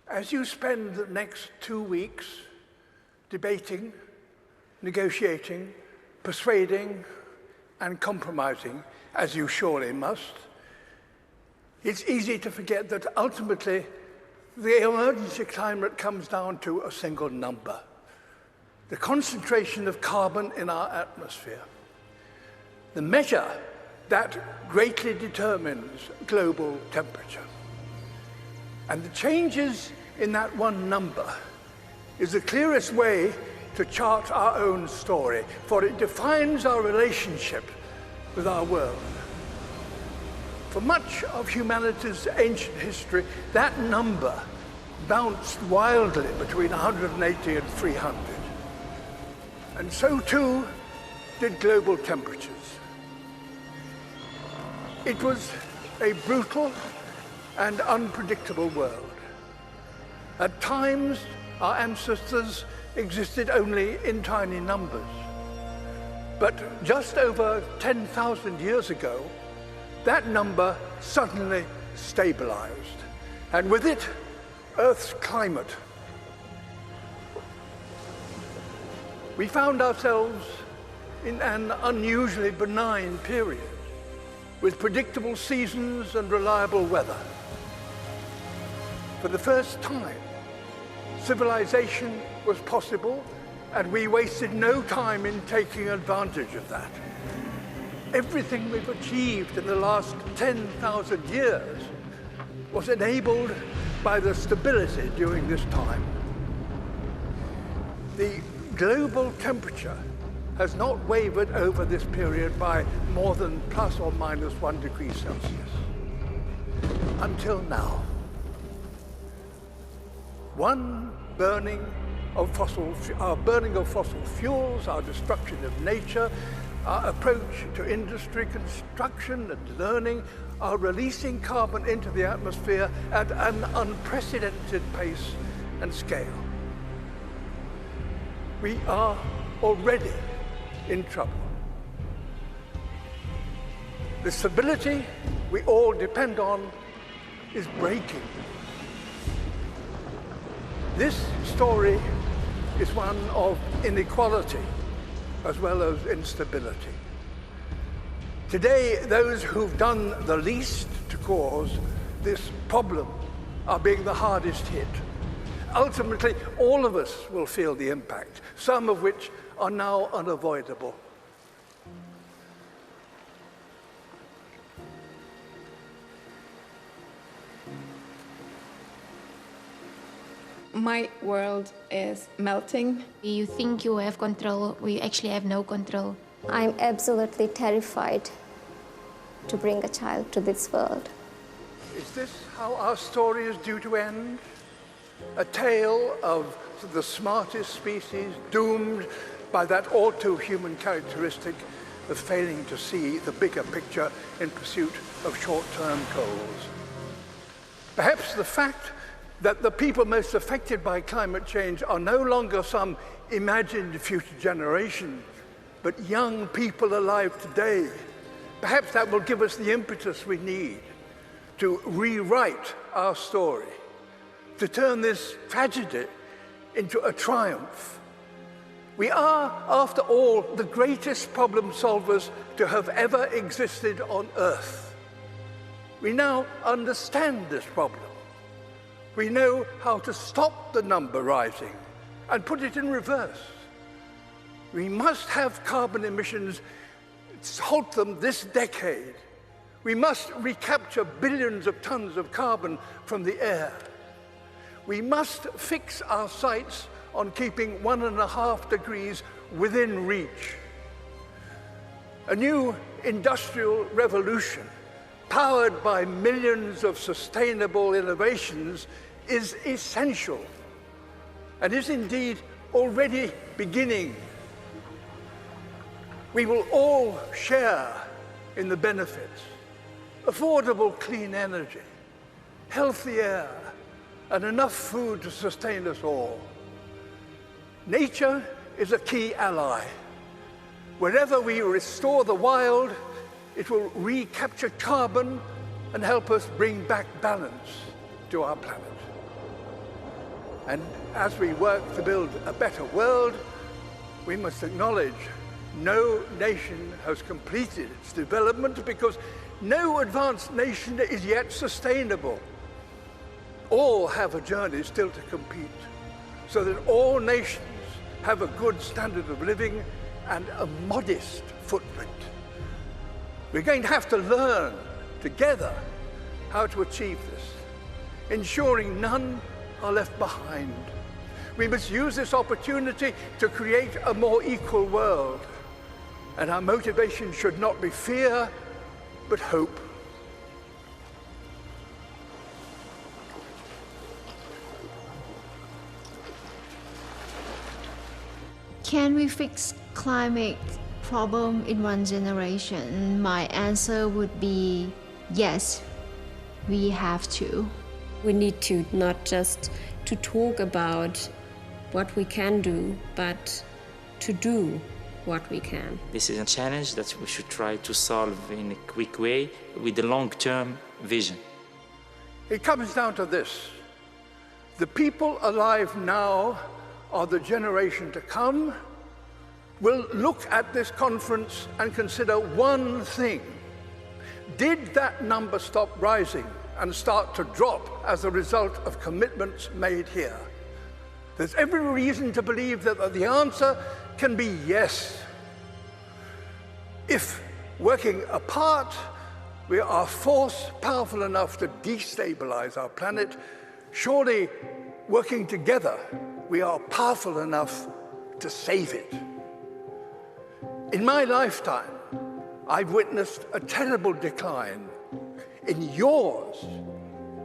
As you spend the next 2 weeks debating, negotiating, persuading, and compromising, as you surely must, it's easy to forget that ultimately the emergency climate comes down to a single number: the concentration of carbon in our atmosphere. The measure that greatly determines global temperature. And the changes in that one number is the clearest way to chart our own story, for it defines our relationship with our world. For much of humanity's ancient history, that number bounced wildly between 180 and 300. And so too did global temperatures. It was a brutal and unpredictable world. At times, our ancestors existed only in tiny numbers. But just over 10,000 years ago, that number suddenly stabilized, and with it, Earth's climate. We found ourselves in an unusually benign period, with predictable seasons and reliable weather. For the first time, civilization was possible, and we wasted no time in taking advantage of that. Everything we've achieved in the last 10,000 years was enabled by the stability during this time. The global temperature has not wavered over this period by more than plus or minus 1 degree Celsius. Until now. Our burning of fossil fuels, our destruction of nature, our approach to industry, construction, and learning are releasing carbon into the atmosphere at an unprecedented pace and scale. We are already in trouble. The stability we all depend on is breaking. This story is one of inequality as well as instability. Today, those who've done the least to cause this problem are being the hardest hit. Ultimately, all of us will feel the impact, some of which are now unavoidable. My world is melting. You think you have control, we actually have no control. I'm absolutely terrified to bring a child to this world. Is this how our story is due to end? A tale of the smartest species doomed by that all-too-human characteristic of failing to see the bigger picture in pursuit of short-term goals. Perhaps the fact that the people most affected by climate change are no longer some imagined future generation, but young people alive today. Perhaps that will give us the impetus we need to rewrite our story, to turn this tragedy into a triumph. We are, after all, the greatest problem solvers to have ever existed on Earth. We now understand this problem. We know how to stop the number rising and put it in reverse. We must have carbon emissions, halt them this decade. We must recapture billions of tons of carbon from the air. We must fix our sights on keeping 1.5 degrees within reach. A new industrial revolution, powered by millions of sustainable innovations, is essential and is indeed already beginning. We will all share in the benefits: affordable clean energy, healthy air, and enough food to sustain us all. Nature is a key ally. Wherever we restore the wild, it will recapture carbon and help us bring back balance to our planet. And as we work to build a better world, we must acknowledge no nation has completed its development because no advanced nation is yet sustainable. All have a journey still to complete, so that all nations have a good standard of living and a modest footprint. We're going to have to learn together how to achieve this, ensuring none are left behind. We must use this opportunity to create a more equal world, and our motivation should not be fear, but hope. Can we fix climate problem in one generation? My answer would be yes, we have to. We need to not just to talk about what we can do, but to do what we can. This is a challenge that we should try to solve in a quick way with a long-term vision. It comes down to this: the people alive now are the generation to come. Will look at this conference and consider one thing. Did that number stop rising and start to drop as a result of commitments made here? There's every reason to believe that the answer can be yes. If working apart, we are force powerful enough to destabilize our planet, surely working together, we are powerful enough to save it. In my lifetime, I've witnessed a terrible decline. In yours,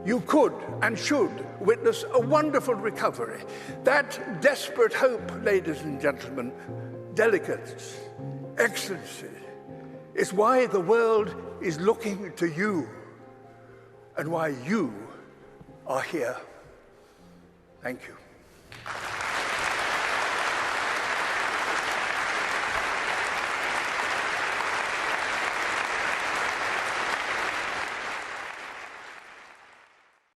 you could and should witness a wonderful recovery. That desperate hope, ladies and gentlemen, delegates, excellency, is why the world is looking to you and why you are here. Thank you.